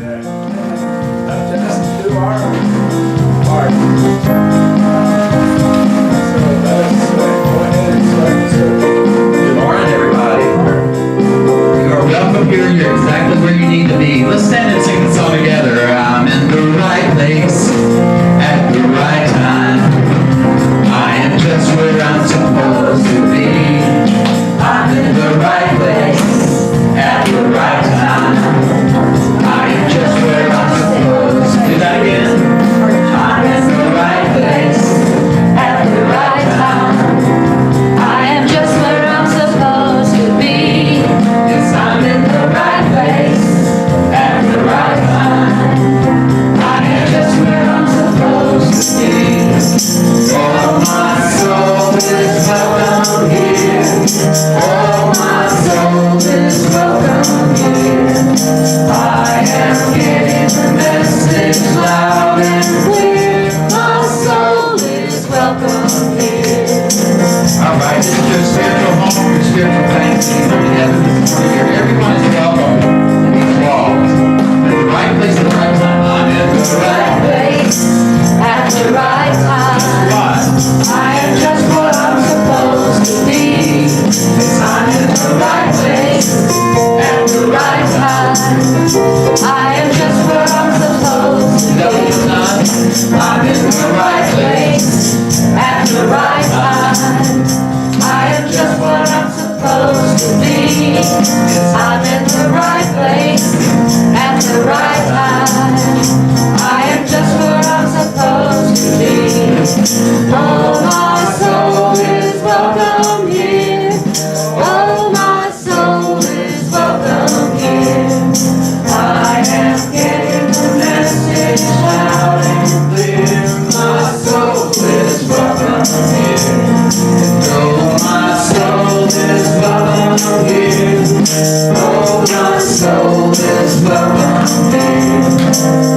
just do our part. So let us go ahead and start the service. Good morning, everybody. You are welcome here. You're exactly where you need to be. Let's stand and sing the song together. I'm in the right place at the right time. I am just where I'm supposed to be. I'm in the right place at the right time. I am just where I'm supposed to do that again. I'm in the right place at the right time. I am just where I'm supposed to be. Yes, I'm in the right place at the right time. I am just where I'm supposed to be. Oh, my soul is welcome here. Oh, my soul is welcome here. I am getting the message loud and clear. My soul is welcome here. All right, this is your spiritual home, your spiritual fancy. Come together this morning. Everyone is welcome in these walls. At the right place at the right time. I'm in the right place At the right time. Why? I am just what I'm supposed to be. I'm in the right place At the right time. I am just where I'm supposed to be. I'm in the right place At the right time. I am just what I'm supposed to be. I'm in the right place at the right time. I am just where I'm supposed to be. Oh, my soul is welcome here. Oh, my soul is welcome here. I am getting the message loud and clear. My soul is welcome here. Oh, my soul is welcome here. Oh, my soul is welcome here.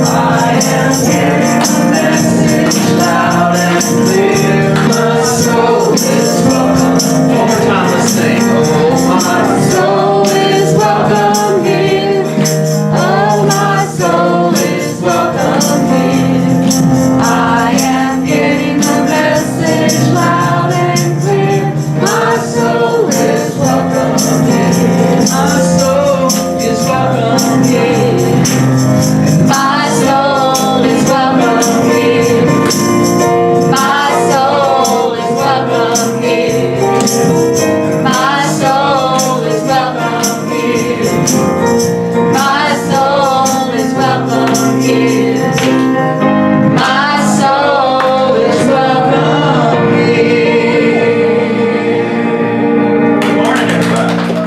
I am hearing the message loud and clear. My soul is welcome. One more time, let's sing. Oh, my soul is welcome here. Oh, my soul is welcome here. I am getting the message loud and clear. My soul is welcome here. My soul is welcome here. My soul is welcome here. My soul is welcome here. My soul is welcome here. My soul is welcome here. My soul is welcome here. Good morning, everybody.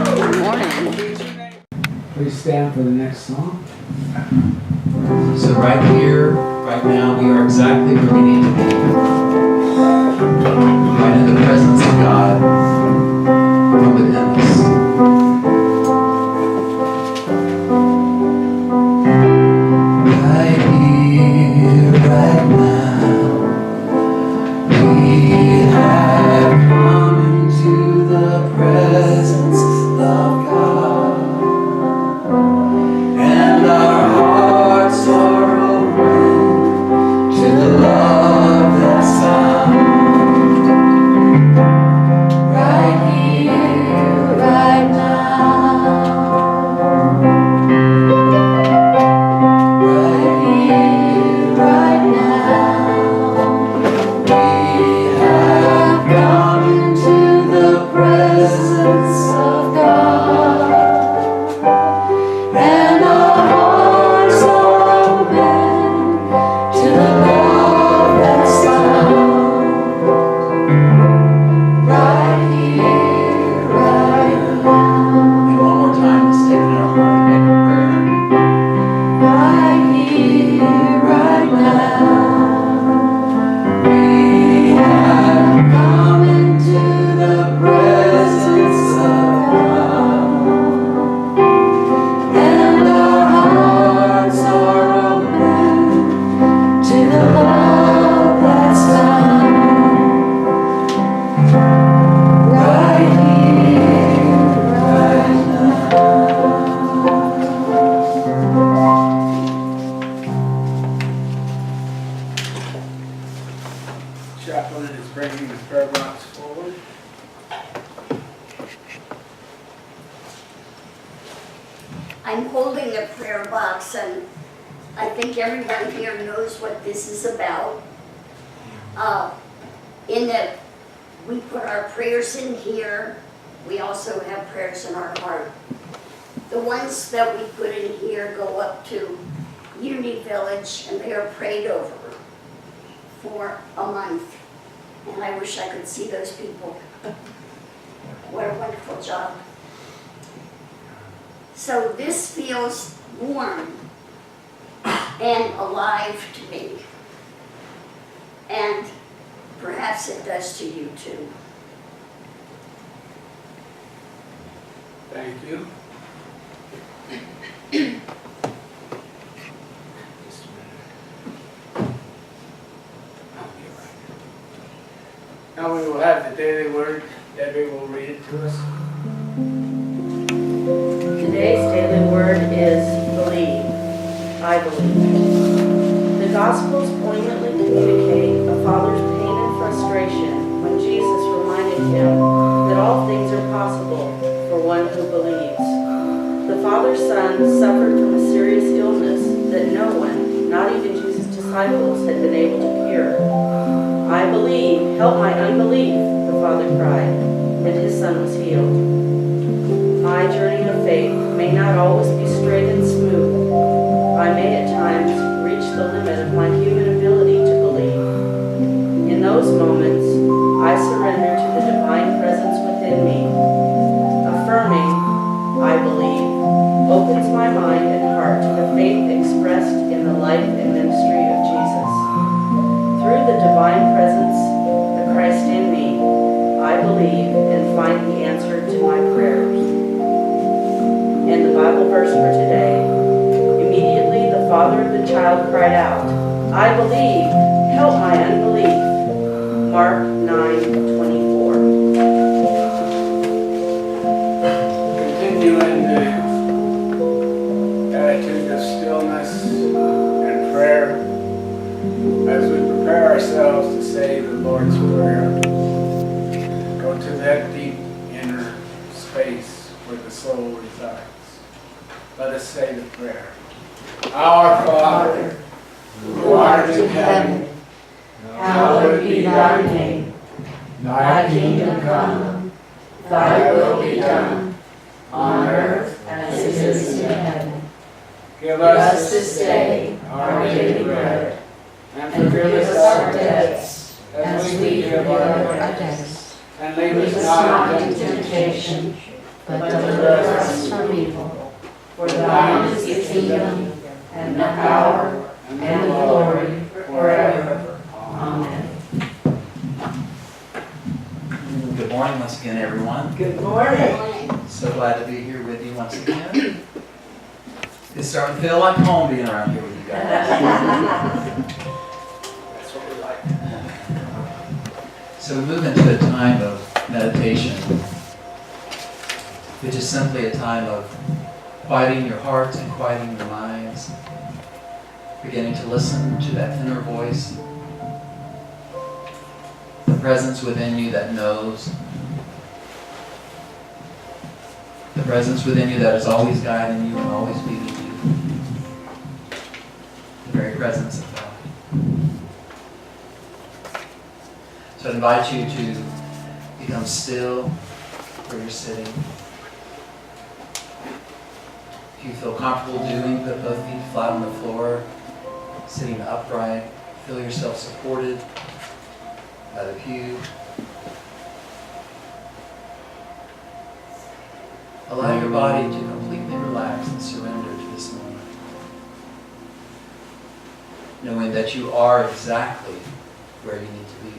Please stand for the next song. So right here, right now, we are exactly where we need to be. Right in the presence of God from within us. Right here, right now, we have come into the presence of God. And our hearts are open to the love that's found I'm holding a prayer box, and I think everyone here knows what this is about. We put our prayers in here. We also have prayers in our heart. The ones that we put in here go up to Unity Village, and they are prayed over for a month. And I wish I could see those people. What a wonderful job. So this feels warm and alive to me. And perhaps it does to you too. Thank you. Just a minute. I'll be right here. Now we will have the daily word. Debbie will read it to us. Today's daily word is believe. I believe. The Gospels poignantly communicate a father's pain and frustration when Jesus reminded him that all things are possible for one who believes. The father's son suffered from a serious illness that no one, not even Jesus' disciples, had been able to cure. I believe, help my unbelief, the father cried, and his son was healed. My journey of faith may not always be straight and smooth. I may at times reach the limit of my human ability to believe. In those moments, I surrender to the divine presence within me. Affirming, I believe, opens my mind and heart to the faith expressed in the life and ministry of Jesus. Through the divine presence, the Christ in me, I believe and find the answer to my prayers. And the Bible verse for today, immediately the father of the child cried out, I believe, help my unbelief. Mark 9:24. Continue in the attitude of stillness and prayer as we prepare ourselves to say the Lord's Prayer. Go to that deep inner space where the soul resides. Let us say the prayer. Our Father, who art in heaven, hallowed be thy name. Thy kingdom come, thy will be done, on earth as it is in heaven. give Give us us this day our daily bread, and and forgive us our debts, as we forgive our debtors. and Lead us not into temptation, but deliver us from evil. For thine is the kingdom, and the power, and the glory, forever. Amen. Good morning once again, everyone. Good morning. So glad to be here with you once again. It's starting to feel like home being around here with you guys. that's what we like. So we move into a time of meditation, which is simply a time of quieting your hearts and quieting your minds, beginning to listen to that inner voice, the presence within you that knows, the presence within you that is always guiding you and always leading you, the very presence of God. So I invite you to become still where you're sitting. If you feel comfortable doing, put both feet flat on the floor, sitting upright. Feel yourself supported by the pew. Allow your body to completely relax and surrender to this moment, knowing that you are exactly where you need to be.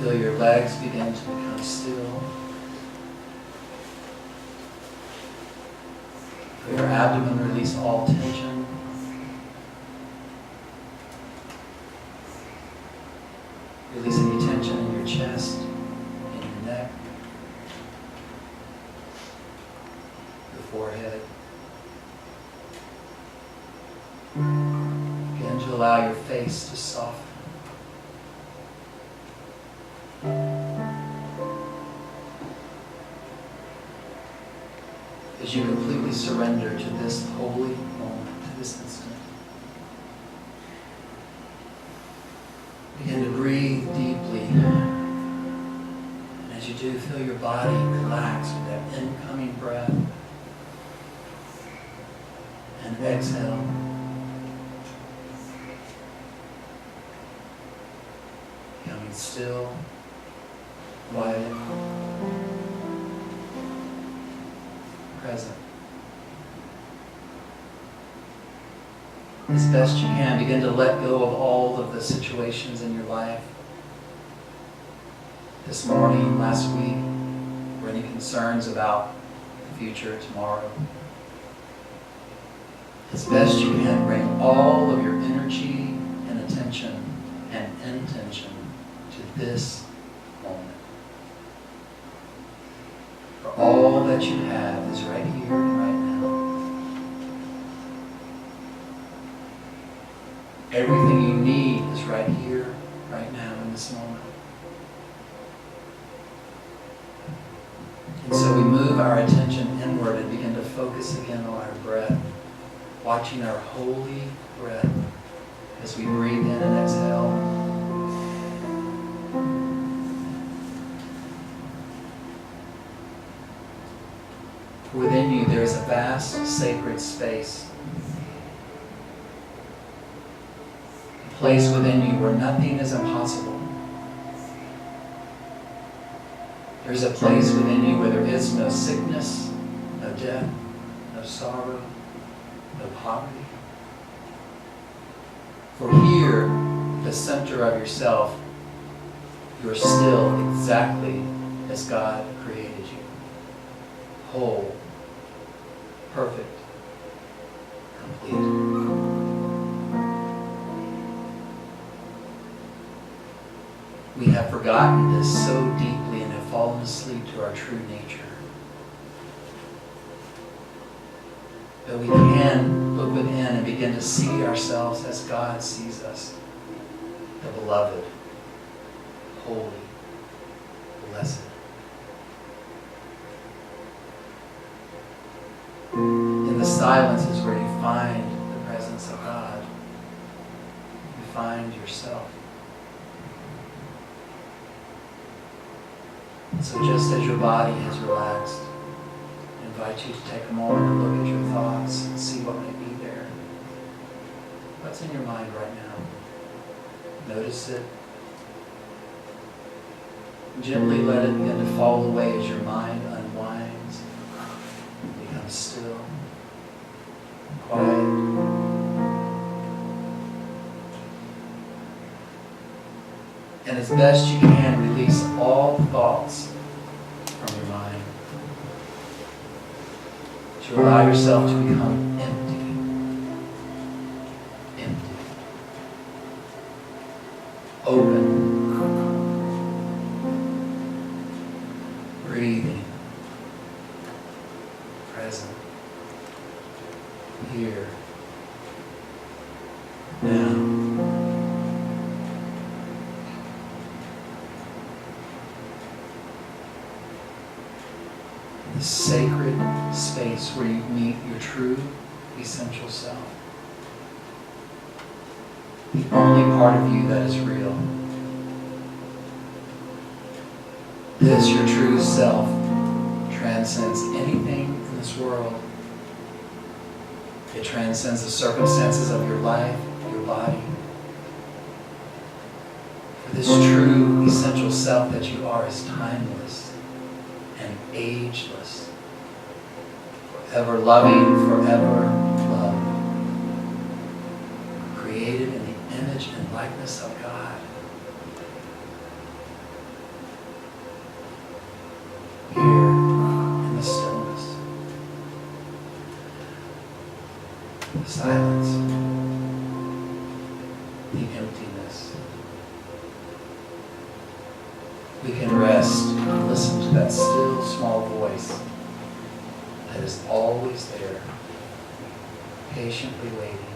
Feel your legs begin to become still. Feel your abdomen release all tension. Release any tension in your chest, in your neck, your forehead. Begin to allow your face to soften. as you completely surrender to this holy moment, to this instant. Begin to breathe deeply. And as you do, feel your body relax with that incoming breath. And exhale. Becoming still, quiet, present. As best you can, begin to let go of all of the situations in your life. This morning, last week, or any concerns about the future, tomorrow. As best you can, bring all of your energy and attention and intention to this moment. For all that you have is right here and right now. Everything you need is right here, right now, in this moment. And so we move our attention inward and begin to focus again on our breath, watching our holy breath as we breathe in and exhale. Within you, there is a vast sacred space. A place within you where nothing is impossible. There's a place within you where there is no sickness, no death, no sorrow, no poverty. For here, the center of yourself, you are still exactly as God created you. Whole, perfect, complete. We have forgotten this so deeply and have fallen asleep to our true nature. But we can look within and begin to see ourselves as God sees us, the beloved, holy, blessed. In the silence is where you find the presence of God. You find yourself. So just as your body has relaxed, I invite you to take a moment and look at your thoughts and see what may be there. What's in your mind right now? Notice it. Gently let it begin to fall away as your mind unwinds, becomes still, quiet. And as best you can, release all thoughts from your mind. To allow yourself to become empty. Empty. Open. Breathing. Present. Here. Now. The sacred space where you meet your true, essential self. The only part of you that is real. This, your true self, transcends anything in this world. It transcends the circumstances of your life, your body. For this true, essential self that you are is timeless and ageless, forever loving, forever loved, created in the image and likeness of God. Here in the stillness, the silence, the emptiness, we can rest and listen to that still small voice that is always there, patiently waiting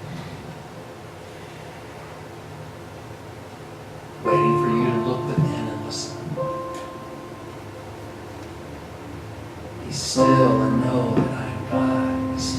for you to look within and listen. Be still and know that I am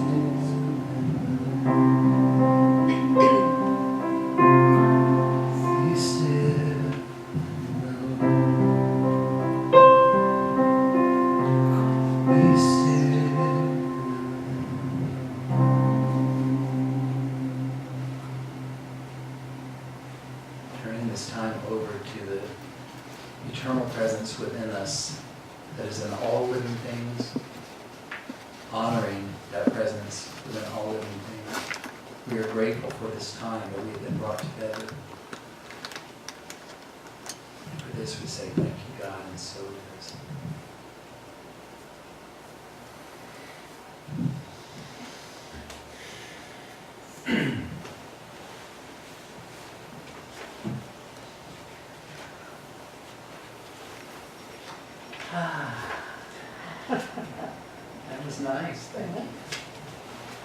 Be still. Be still. Turning this time over to the eternal presence within us that is in all living things, honoring that presence within all living things. We are grateful for this time that we have been brought together. And for this we say thank you, God, and so it is. That was nice. Thank you.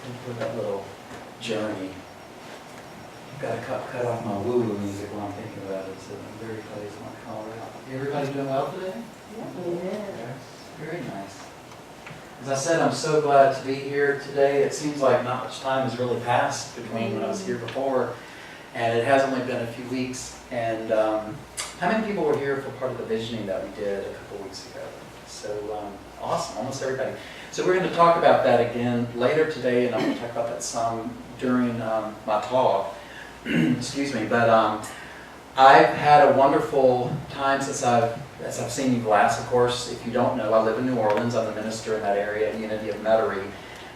Thank you for that little journey. Got to cut off my woo-woo music while I'm thinking about it, so I'm very pleased with my Colorado. Everybody doing well today? Yeah. Very nice. As I said, I'm so glad to be here today. It seems like not much time has really passed between when I was here before, and it has only been a few weeks. And how many people were here for part of the visioning that we did a couple weeks ago? So awesome, almost everybody. So we're going to talk about that again later today, and I'm going to talk about that some during my talk. Excuse me, but I've had a wonderful time since I've seen you last. Of course, if you don't know, I live in New Orleans. I'm the minister in that area, Unity of Metairie,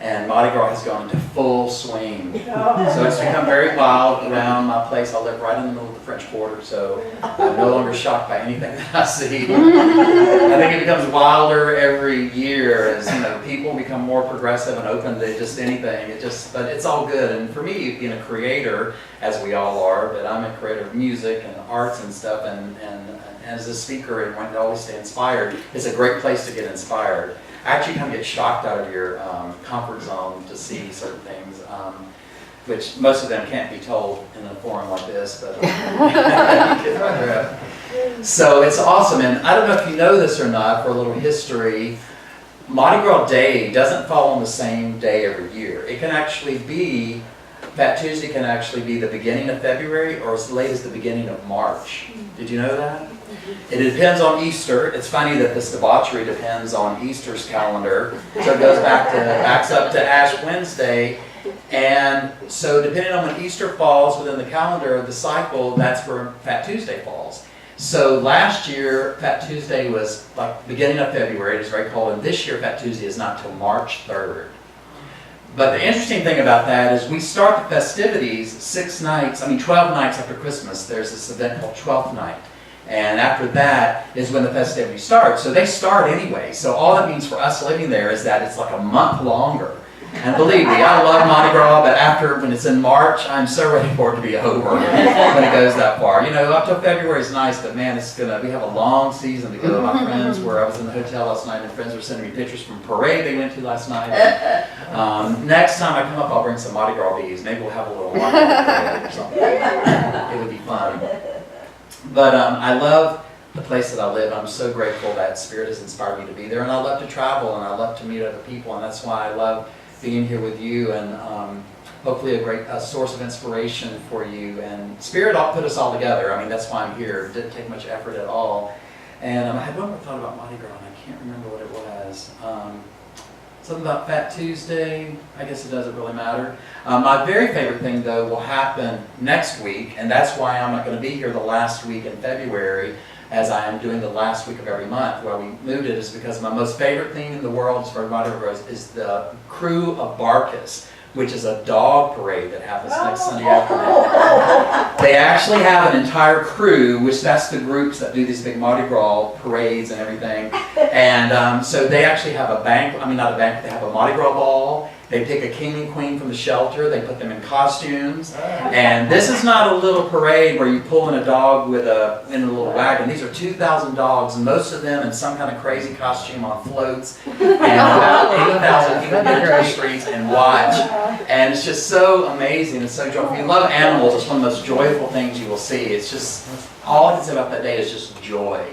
and Mardi Gras has gone into full swing. So it's become very wild around my place. I live right in the middle of the French Quarter, so I'm no longer shocked by anything that I see. I think it becomes wilder every year as people become more progressive and open to just anything. But it's all good. And for me, being a creator, as we all are, but I'm a creator of music and arts and stuff, and as a speaker and wanting to always stay inspired, it's a great place to get inspired. Actually kind of get shocked out of your comfort zone to see certain things, which most of them can't be told in a forum like this, but so it's awesome. And I don't know if you know this or not, for a little history, Mardi Gras Day doesn't fall on the same day every year. It can actually be, Fat Tuesday can actually be the beginning of February or as late as the beginning of March. Did you know that? It depends on Easter. It's funny that this debauchery depends on Easter's calendar. So it goes backs up to Ash Wednesday. And so depending on when Easter falls within the calendar, the cycle, that's where Fat Tuesday falls. So last year, Fat Tuesday was like beginning of February. It was very cold. And this year, Fat Tuesday is not till March 3rd. But the interesting thing about that is we start the festivities 12 nights after Christmas. There's this event called 12th Night. And after that is when the festivities start. So they start anyway. So all that means for us living there is that it's like a month longer. And believe me, I love Mardi Gras, but when it's in March, I'm so ready for it to be over when it goes that far. Up till February is nice, but man, we have a long season to go. My friends I was in the hotel last night, and friends were sending me pictures from a parade they went to last night. Next time I come up, I'll bring some Mardi Gras bees. Maybe we'll have a little Mardi Gras parade or something. It would be fun. But I love the place that I live. I'm so grateful that Spirit has inspired me to be there. And I love to travel, and I love to meet other people. And that's why I love being here with you, and hopefully a great source of inspiration for you. And Spirit put us all together. I mean, that's why I'm here. It didn't take much effort at all. And I had one more thought about Mardi Gras, and I can't remember what it was. Something about Fat Tuesday. I guess it doesn't really matter. My very favorite thing, though, will happen next week, and that's why I'm not going to be here the last week in February, as I am doing the last week of every month. Why we moved it is because my most favorite thing in the world as far as Mardi Gras is the Crew of Barkus, which is a dog parade that happens next Sunday afternoon. They actually have an entire crew, which that's the groups that do these big Mardi Gras parades and everything. And so they actually have a banquet, not a banquet, they have a Mardi Gras ball. They pick a king and queen from the shelter, they put them in costumes. And this is not a little parade where you pull in a dog in a little wagon. These are 2,000 dogs, and most of them in some kind of crazy costume on floats. And about 8,000 people get into the streets and watch. And it's just so amazing and so joyful. If you love animals, it's one of the most joyful things you will see. It's just, all I can say about that day is just joy.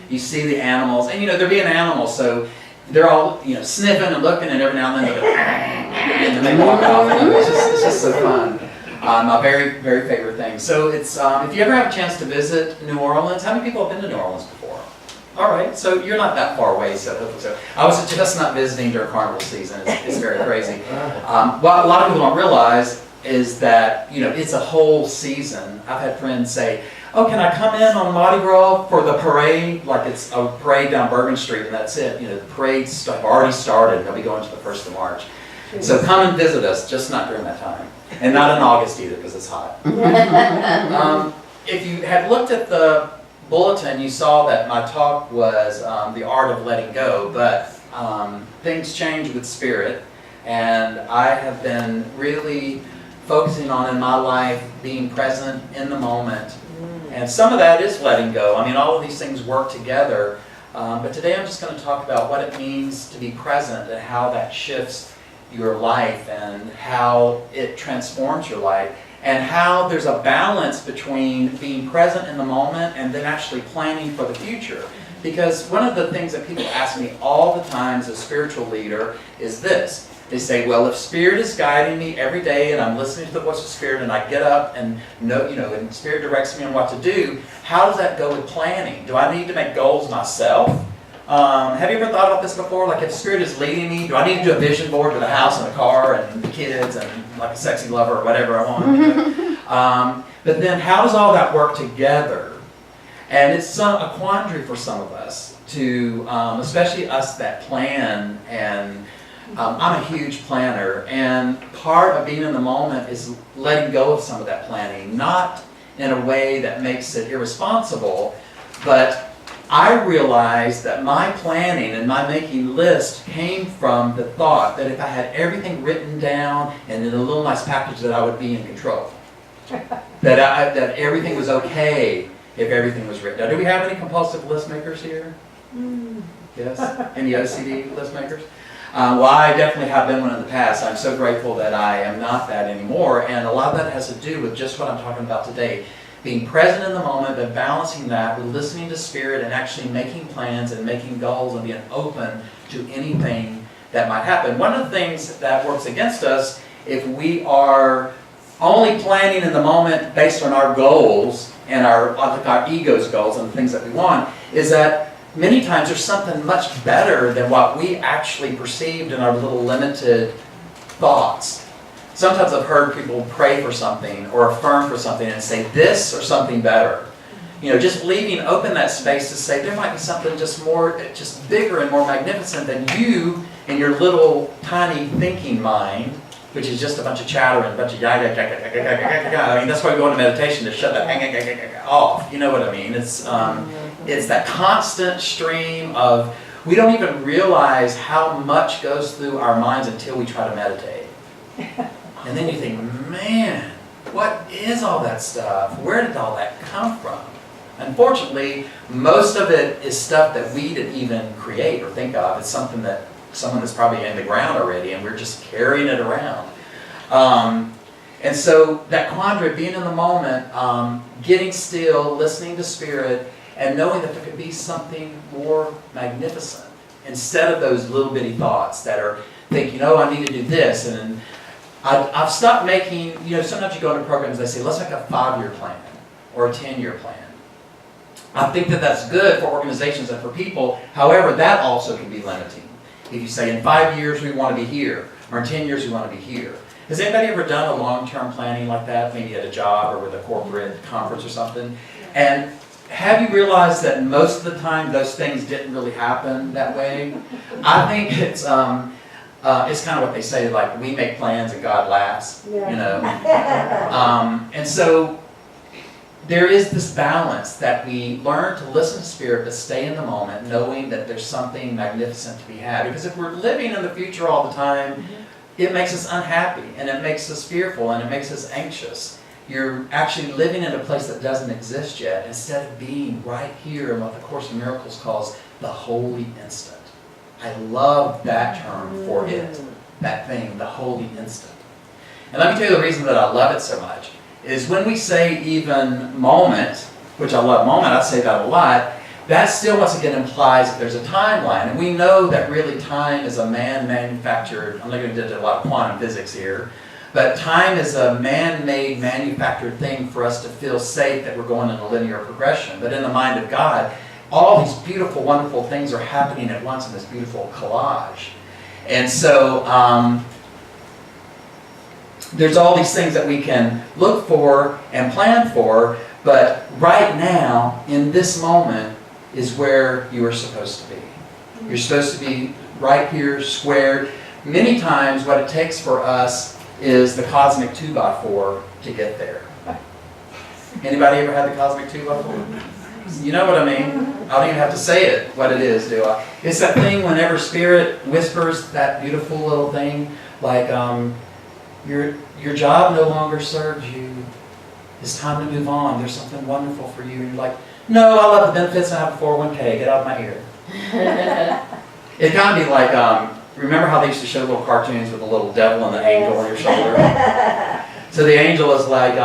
You see the animals, and they're being animals, so they're all sniffing and looking, and every now and then and then they walk off. It's just so fun. My very, very favorite thing. So it's if you ever have a chance to visit New Orleans, how many people have been to New Orleans before? All right, so you're not that far away, so hopefully so. I was just not visiting during carnival season. It's very crazy. What a lot of people don't realize is that it's a whole season. I've had friends say, "Oh, can I come in on Mardi Gras for the parade?" Like it's a parade down Bourbon Street, and that's it. The parades have already started. They'll be going to the 1st of March. So come and visit us, just not during that time. And not in August either, because it's hot. If you had looked at the bulletin, you saw that my talk was the art of letting go, but things change with Spirit, and I have been really focusing on in my life being present in the moment. And some of that is letting go. All of these things work together. But today I'm just going to talk about what it means to be present and how that shifts your life and how it transforms your life and how there's a balance between being present in the moment and then actually planning for the future. Because one of the things that people ask me all the time as a spiritual leader is this. They say, well, if Spirit is guiding me every day and I'm listening to the voice of Spirit and I get up and know, and Spirit directs me on what to do, how does that go with planning? Do I need to make goals myself? Have you ever thought about this before? Like if Spirit is leading me, do I need to do a vision board with a house and a car and the kids and like a sexy lover or whatever I want? But then how does all that work together? And it's a quandary for some of us to, especially us that plan, and I'm a huge planner, and part of being in the moment is letting go of some of that planning, not in a way that makes it irresponsible, but I realized that my planning and my making lists came from the thought that if I had everything written down and in a little nice package that I would be in control. that everything was okay if everything was written down. Do we have any compulsive list makers here? Yes? Any OCD list makers? Well, I definitely have been one in the past. I'm so grateful that I am not that anymore, and a lot of that has to do with just what I'm talking about today. Being present in the moment, but balancing that with listening to Spirit and actually making plans and making goals and being open to anything that might happen. One of the things that works against us, if we are only planning in the moment based on our goals and our ego's goals and the things that we want, is that many times there's something much better than what we actually perceived in our little limited thoughts. Sometimes I've heard people pray for something or affirm for something and say this or something better. Just leaving open that space to say there might be something just bigger and more magnificent than you and your little tiny thinking mind, which is just a bunch of chatter and a bunch of I mean, that's why we go into meditation, to shut that off. You know what I mean? It's that constant stream of, we don't even realize how much goes through our minds until we try to meditate. And then you think, man, what is all that stuff? Where did all that come from? Unfortunately, most of it is stuff that we didn't even create or think of. It's something that someone that's probably in the ground already, and we're just carrying it around. And so that quandary of being in the moment, getting still, listening to Spirit, and knowing that there could be something more magnificent instead of those little bitty thoughts that are thinking, oh, I need to do this. And I've stopped making, sometimes you go into programs, they say, let's make a 5-year plan or a 10-year plan. I think that that's good for organizations and for people. However, that also can be limiting. If you say in 5 years we want to be here, or in 10 years we want to be here. Has anybody ever done a long-term planning like that, maybe at a job or with a corporate conference or something? And have you realized that most of the time those things didn't really happen that way? I think it's kind of what they say, like, we make plans and God laughs, and so there is this balance that we learn to listen to Spirit but stay in the moment, knowing that there's something magnificent to be had. Because if we're living in the future all the time, it makes us unhappy, and it makes us fearful, and it makes us anxious. You're actually living in a place that doesn't exist yet, instead of being right here in what the Course in Miracles calls the holy instant. I love that term for it, that thing, the holy instant. And let me tell you the reason that I love it so much, is when we say even moment, which I love moment, I say that a lot, that still once again implies that there's a timeline. And we know that really time is a man-manufactured, I'm not going to get into a lot of quantum physics here, but time is a man-made, manufactured thing for us to feel safe that we're going in a linear progression. But in the mind of God, all these beautiful, wonderful things are happening at once in this beautiful collage. And so there's all these things that we can look for and plan for, but right now, in this moment, is where you are supposed to be. You're supposed to be right here, squared. Many times what it takes for us is the cosmic 2x4 to get there. Anybody ever had the cosmic 2x4? You know what I mean? I don't even have to say it, what it is, do I? It's that thing whenever Spirit whispers that beautiful little thing, like, your job no longer serves you. It's time to move on. There's something wonderful for you. And you're like, no, I love the benefits and I have a 401k. Get out of my ear. It kind of be like, remember how they used to show little cartoons with a little devil and the angel on your shoulder? So the angel is like,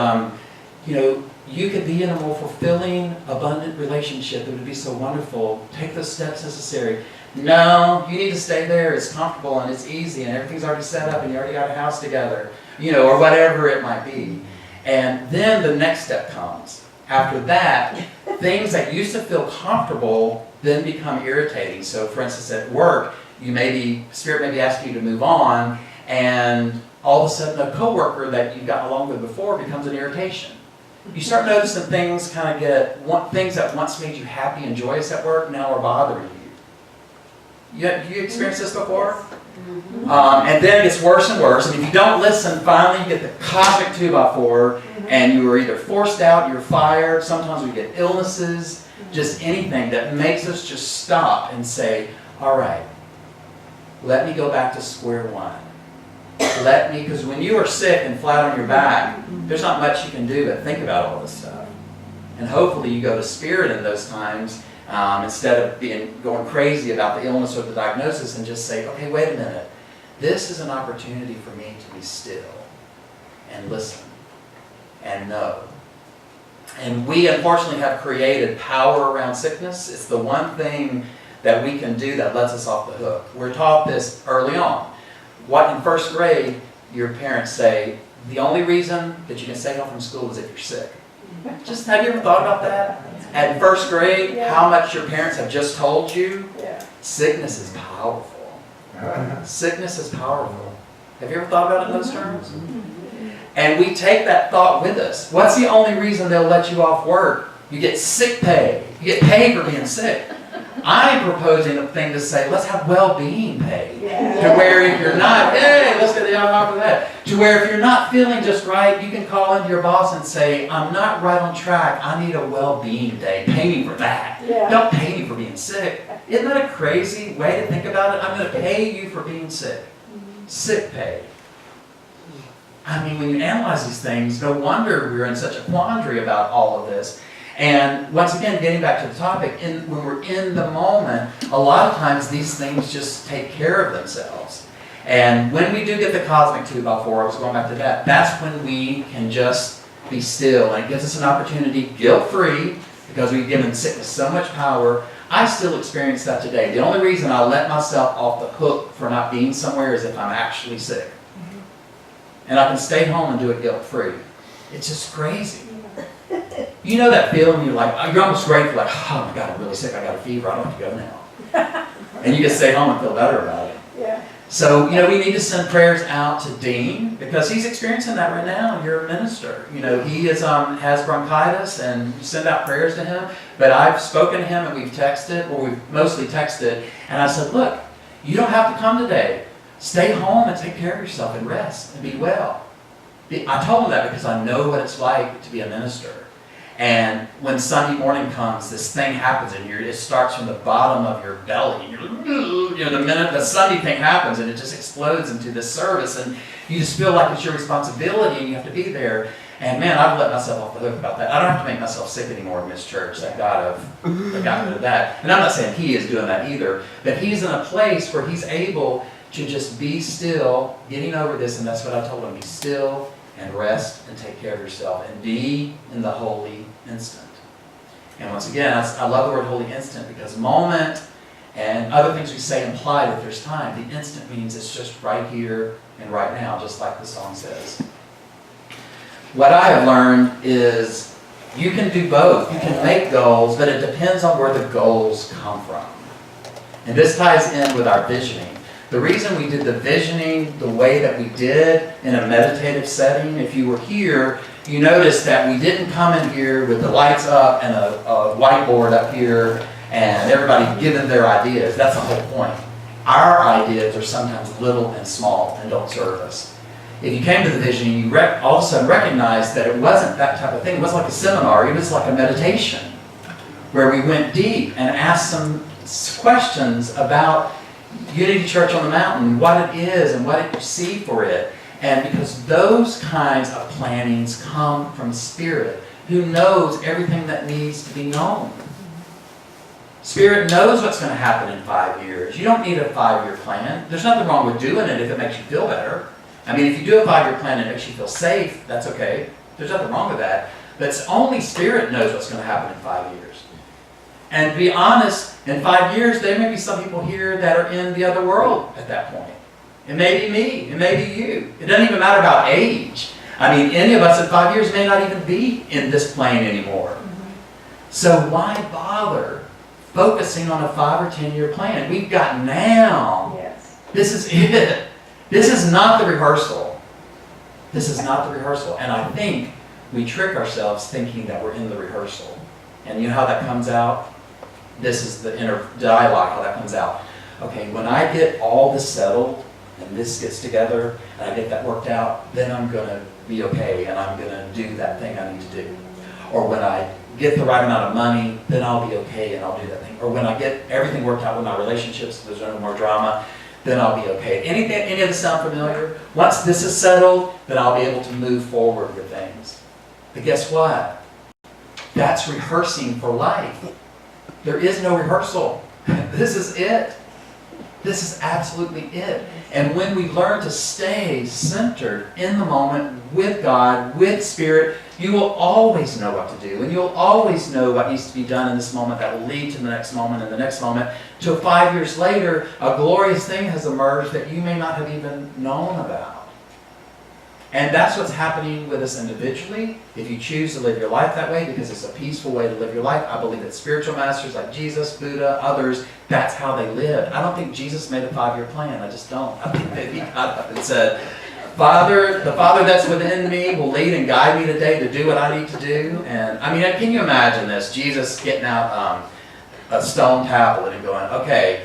you could be in a more fulfilling, abundant relationship. It would be so wonderful. Take those steps necessary. No, you need to stay there. It's comfortable and it's easy and everything's already set up and you already got a house together, or whatever it might be. And then the next step comes. After that, things that used to feel comfortable then become irritating. So for instance, at work, Spirit may be asking you to move on, and all of a sudden a coworker that you got along with before becomes an irritation. You start noticing things things that once made you happy and joyous at work now are bothering you. You experienced this before? And then it gets worse and worse, and if you don't listen, finally you get the cosmic 2x4, and you are either forced out, you're fired, sometimes we get illnesses, just anything that makes us just stop and say, all right, let me go back to square one. Because when you are sick and flat on your back, there's not much you can do but think about all this stuff. And hopefully you go to Spirit in those times, instead of going crazy about the illness or the diagnosis, and just say, okay, wait a minute. This is an opportunity for me to be still and listen and know. And we unfortunately have created power around sickness. It's the one thing that we can do that lets us off the hook. We're taught this early on. What in first grade, your parents say, the only reason that you can stay home from school is if you're sick. Just have you ever thought about that? At first grade, how much your parents have just told you? Sickness is powerful. Sickness is powerful. Have you ever thought about it in those terms? And we take that thought with us. What's the only reason they'll let you off work? You get sick pay. You get paid for being sick. I'm proposing a thing to say, let's have well-being pay. To where if you're not, let's get the off of that. To where if you're not feeling just right, you can call into your boss and say, I'm not right on track. I need a well-being day. Pay me for that. Don't pay me for being sick. Isn't that a crazy way to think about it? I'm going to pay you for being sick. Sick pay. I mean, when you analyze these things, no wonder we're in such a quandary about all of this. And once again, getting back to the topic, when we're in the moment, a lot of times these things just take care of themselves. And when we do get the cosmic 2x4, I was going back to that, that's when we can just be still. And it gives us an opportunity, guilt-free, because we've given sickness so much power. I still experience that today. The only reason I let myself off the hook for not being somewhere is if I'm actually sick. And I can stay home and do it guilt-free. It's just crazy. You know that feeling, you're almost grateful, like, oh my God, I'm really sick, I got a fever, I don't have to go now. And you can stay home and feel better about it. So, we need to send prayers out to Dean, because he's experiencing that right now, and you're a minister. He has bronchitis, and you send out prayers to him. But I've spoken to him, and we've mostly texted, and I said, look, you don't have to come today. Stay home and take care of yourself and rest and be well. I told him that because I know what it's like to be a minister. And when Sunday morning comes, this thing happens, and it starts from the bottom of your belly. And the minute the Sunday thing happens, and it just explodes into this service, and you just feel like it's your responsibility, and you have to be there. And man, I've let myself off the hook about that. I don't have to make myself sick anymore in this church. Thank God I've gotten rid of that. And I'm not saying he is doing that either, but he's in a place where he's able to just be still, getting over this, and that's what I told him. Be still and rest and take care of yourself and be in the holy instant. And once again, I love the word holy instant, because moment and other things we say imply that there's time. The instant means it's just right here and right now, just like the song says. What I have learned is you can do both. You can make goals, but it depends on where the goals come from. And this ties in with our visioning. The reason we did the visioning the way that we did in a meditative setting, if you were here, you noticed that we didn't come in here with the lights up and a whiteboard up here and everybody giving their ideas. That's the whole point. Our ideas are sometimes little and small and don't serve us. If you came to the visioning, you all of a sudden recognized that it wasn't that type of thing. It wasn't like a seminar. It was like a meditation where we went deep and asked some questions about Unity Church on the Mountain, what it is and what you see for it. And because those kinds of plannings come from Spirit, who knows everything that needs to be known. Spirit knows what's going to happen in 5 years. You don't need a 5-year plan. There's nothing wrong with doing it if it makes you feel better. I mean, if you do a 5-year plan and it makes you feel safe, that's okay. There's nothing wrong with that. But it's only Spirit knows what's going to happen in 5 years. And to be honest, in 5 years, there may be some people here that are in the other world at that point. It may be me. It may be you. It doesn't even matter about age. I mean, any of us in 5 years may not even be in this plane anymore. So why bother focusing on a 5 or 10-year plan? We've got now. Yes. This is it. This is not the rehearsal. This is not the rehearsal. And I think we trick ourselves thinking that we're in the rehearsal. And you know how that comes out? This is the inner dialogue, how that comes out. Okay, when I get all this settled, and this gets together, and I get that worked out, then I'm going to be okay, and I'm going to do that thing I need to do. Or when I get the right amount of money, then I'll be okay, and I'll do that thing. Or when I get everything worked out with my relationships, there's no more drama, then I'll be okay. Any of this sound familiar? Once this is settled, then I'll be able to move forward with things. But guess what? That's rehearsing for life. There is no rehearsal. This is it. This is absolutely it. And when we learn to stay centered in the moment with God, with Spirit, you will always know what to do. And you'll always know what needs to be done in this moment that will lead to the next moment and the next moment. Till 5 years later, a glorious thing has emerged that you may not have even known about. And that's what's happening with us individually. If you choose to live your life that way, because it's a peaceful way to live your life, I believe that spiritual masters like Jesus, Buddha, others, that's how they lived. I don't think Jesus made a 5-year plan. I just don't. I think that he got up and said, Father, the Father that's within me will lead and guide me today to do what I need to do. And I mean, can you imagine this? Jesus getting out a stone tablet and going, okay,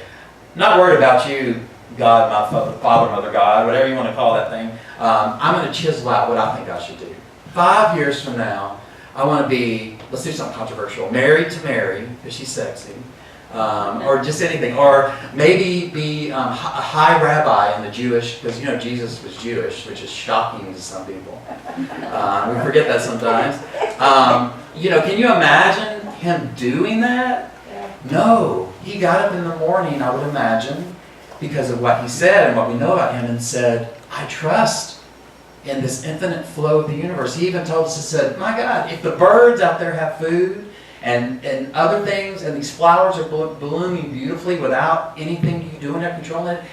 not worried about you, God, my Father, Mother, God, whatever you want to call that thing. I'm going to chisel out what I think I should do. 5 years from now, I want to be, let's do something controversial, married to Mary, because she's sexy, or just anything. Or maybe be a high rabbi in the Jewish, because you know Jesus was Jewish, which is shocking to some people. We forget that sometimes. Can you imagine him doing that? No. He got up in the morning, I would imagine, because of what he said and what we know about him, and said, I trust in this infinite flow of the universe. He even told us, he said, my God, if the birds out there have food and other things, and these flowers are blooming beautifully without anything you doing or controlling it,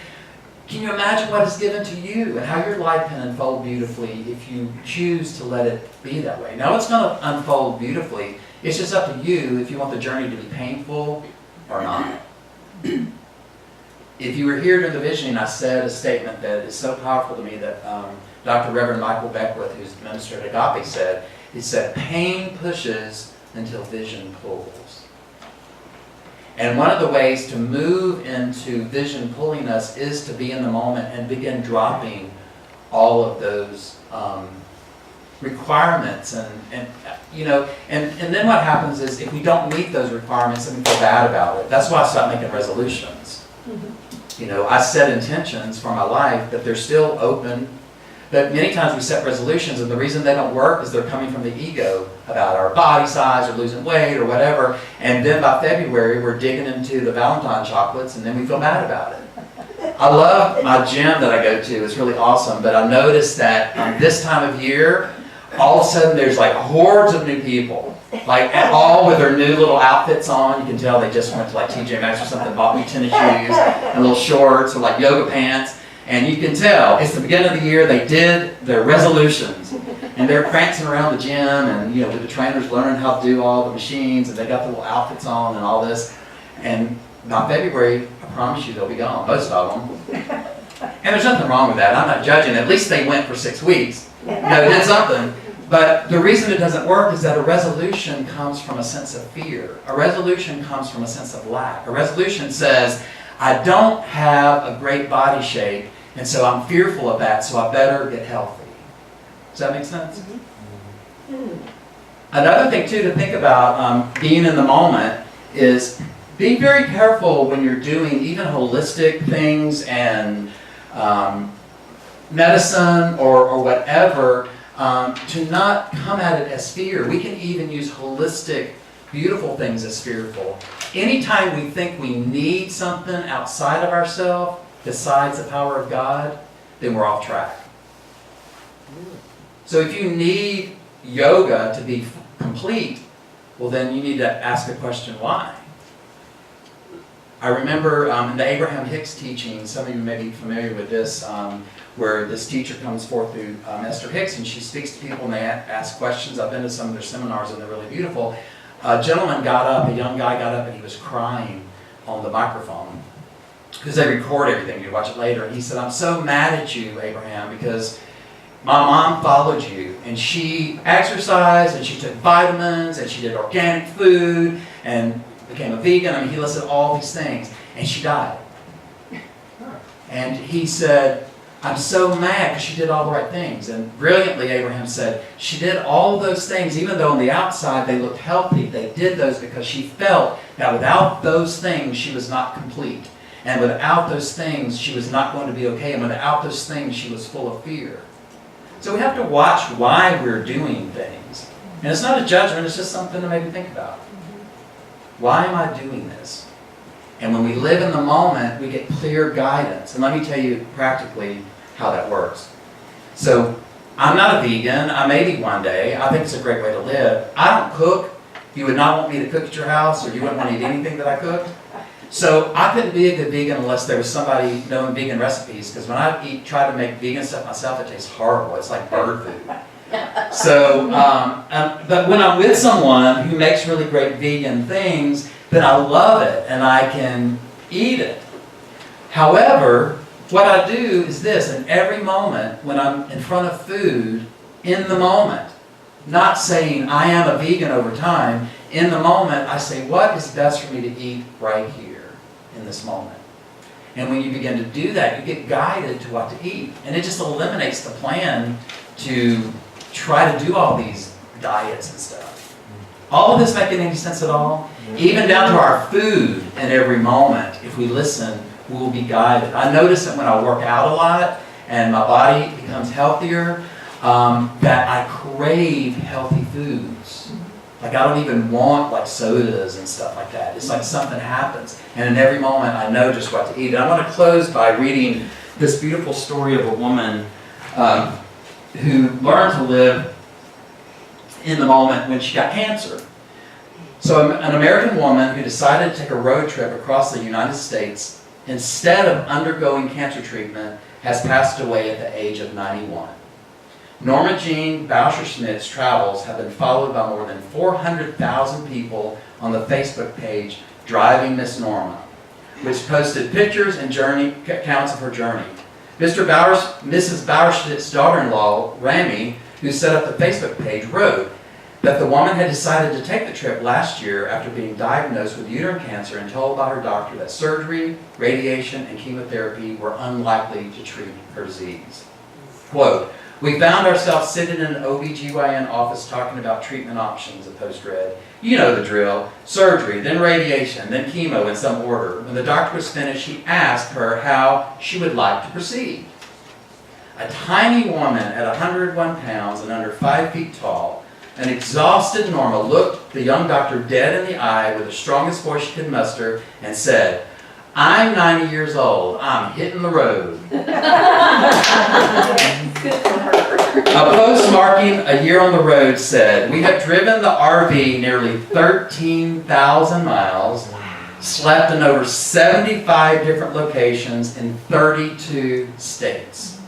can you imagine what is given to you and how your life can unfold beautifully if you choose to let it be that way? Now, it's going to unfold beautifully. It's just up to you if you want the journey to be painful or not. If you were here during the visioning, I said a statement that is so powerful to me that Dr. Reverend Michael Beckwith, who's the minister at Agape, said. He said, pain pushes until vision pulls. And one of the ways to move into vision pulling us is to be in the moment and begin dropping all of those requirements. And then what happens is if we don't meet those requirements, then we feel bad about it. That's why I stopped making resolutions. I set intentions for my life, but they're still open. But many times we set resolutions, and the reason they don't work is they're coming from the ego about our body size or losing weight or whatever. And then by February, we're digging into the Valentine chocolates, and then we feel bad about it. I love my gym that I go to. It's really awesome. But I noticed that this time of year, all of a sudden there's like hordes of new people. Like all with their new little outfits on. You can tell they just went to like TJ Maxx or something, bought me tennis shoes and little shorts or like yoga pants. And you can tell it's the beginning of the year, they did their resolutions. And they're prancing around the gym and with the trainers learning how to do all the machines, and they got the little outfits on and all this. And by February, I promise you they'll be gone, most of them. And there's nothing wrong with that. I'm not judging. At least they went for 6 weeks. They did something. But the reason it doesn't work is that a resolution comes from a sense of fear. A resolution comes from a sense of lack. A resolution says, I don't have a great body shape, and so I'm fearful of that, so I better get healthy. Does that make sense? Mm-hmm. Another thing, too, to think about being in the moment is be very careful when you're doing even holistic things and medicine or whatever, to not come at it as fear. We can even use holistic beautiful things as fearful. Anytime we think we need something outside of ourselves, besides the power of God, then we're off track. So if you need yoga to be complete, well then you need to ask the question, why? I remember in the Abraham Hicks teaching, some of you may be familiar with this, where this teacher comes forth through Esther Hicks, and she speaks to people and they ask questions. I've been to some of their seminars and they're really beautiful. A gentleman got up, a young guy got up, and he was crying on the microphone because they record everything. You can watch it later. And he said, "I'm so mad at you, Abraham, because my mom followed you, and she exercised, and she took vitamins, and she did organic food, and became a vegan." I mean, he listed all these things, and she died. And he said, "I'm so mad because she did all the right things." And brilliantly, Abraham said, she did all of those things, even though on the outside they looked healthy. They did those because she felt that without those things, she was not complete. And without those things, she was not going to be okay. And without those things, she was full of fear. So we have to watch why we're doing things. And it's not a judgment, it's just something to maybe think about. Why am I doing this? And when we live in the moment, we get clear guidance. And let me tell you practically how that works. So I'm not a vegan. I may be one day. I think it's a great way to live. I don't cook. You would not want me to cook at your house, or you wouldn't want to eat anything that I cooked. So I couldn't be a good vegan unless there was somebody knowing vegan recipes, because when I try to make vegan stuff myself, it tastes horrible. It's like bird food. So, but when I'm with someone who makes really great vegan things, then I love it and I can eat it. However, what I do is this: in every moment when I'm in front of food, in the moment, not saying I am a vegan over time, in the moment I say, what is best for me to eat right here in this moment? And when you begin to do that, you get guided to what to eat. And it just eliminates the plan to try to do all these diets and stuff. All of this making any sense at all? Even down to our food in every moment, if we listen, we will be guided. I notice that when I work out a lot and my body becomes healthier, that I crave healthy foods. Like I don't even want like sodas and stuff like that. It's like something happens. And in every moment I know just what to eat. And I want to close by reading this beautiful story of a woman who learned to live in the moment when she got cancer. So an American woman who decided to take a road trip across the United States instead of undergoing cancer treatment has passed away at the age of 91. Norma Jean Boucher-Schmidt's travels have been followed by more than 400,000 people on the Facebook page Driving Miss Norma, which posted pictures and journey accounts of her journey. Mrs. Boucher-Schmidt's daughter-in-law, Rami, who set up the Facebook page, wrote that the woman had decided to take the trip last year after being diagnosed with uterine cancer and told by her doctor that surgery, radiation, and chemotherapy were unlikely to treat her disease. Quote, "We found ourselves sitting in an OBGYN office talking about treatment options," the post read. "You know the drill. Surgery, then radiation, then chemo in some order. When the doctor was finished, he asked her how she would like to proceed." A tiny woman at 101 pounds and under 5 feet tall, an exhausted Norma looked the young doctor dead in the eye with the strongest voice she could muster and said, "I'm 90 years old. I'm hitting the road." A post marking a year on the road said, "We have driven the RV nearly 13,000 miles, slept in over 75 different locations in 32 states.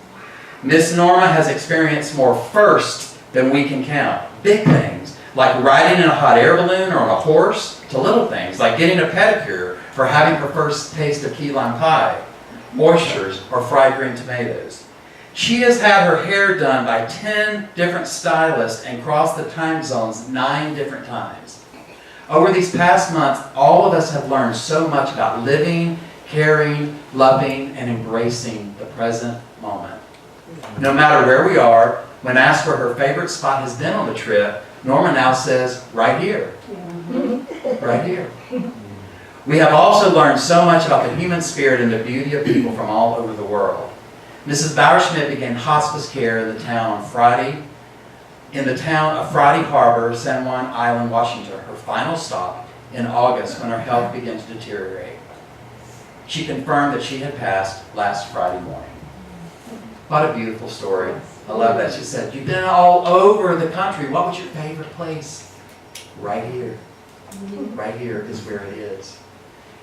Miss Norma has experienced more firsts than we can count. Big things, like riding in a hot air balloon or on a horse, to little things, like getting a pedicure or having her first taste of key lime pie, oysters, or fried green tomatoes. She has had her hair done by 10 different stylists and crossed the time zones 9 different times. Over these past months, all of us have learned so much about living, caring, loving, and embracing the present moment. No matter where we are, when asked where her favorite spot has been on the trip, Norma now says, right here. Right here. We have also learned so much about the human spirit and the beauty of people from all over the world. Mrs. Bauer-Schmidt began hospice care in the town of Friday Harbor, San Juan Island, Washington. Her final stop in August when her health began to deteriorate. She confirmed that she had passed last Friday morning. What a beautiful story. I love that. She said, you've been all over the country. What was your favorite place? Right here. Right here is where it is.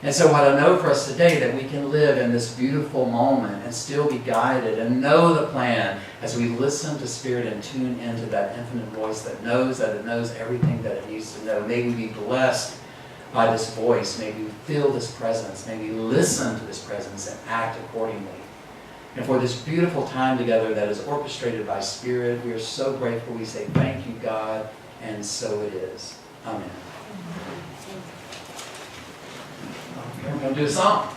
And so what I know for us today, that we can live in this beautiful moment and still be guided and know the plan as we listen to Spirit and tune into that infinite voice that it knows everything that it needs to know. May we be blessed by this voice. May we feel this presence. May we listen to this presence and act accordingly. And for this beautiful time together that is orchestrated by Spirit, we are so grateful. We say, thank you, God, and so it is. Amen. We're going to do a song.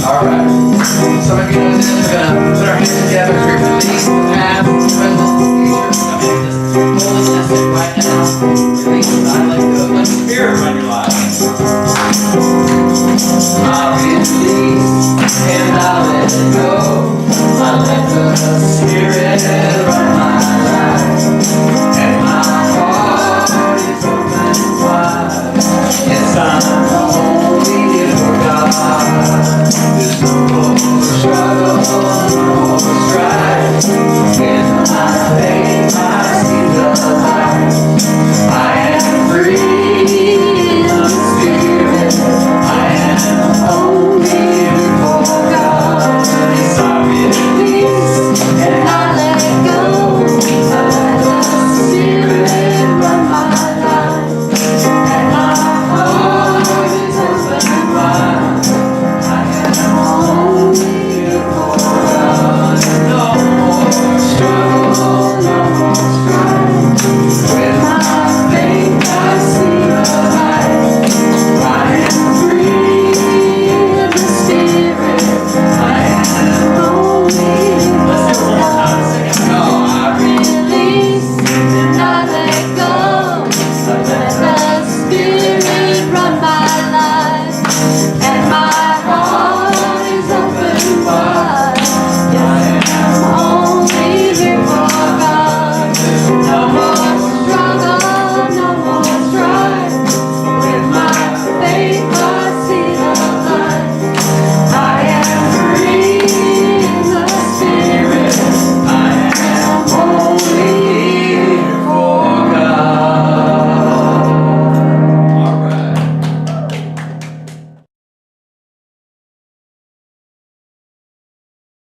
All right. Some of you know this. We're going to put our hands together as we release the past, present,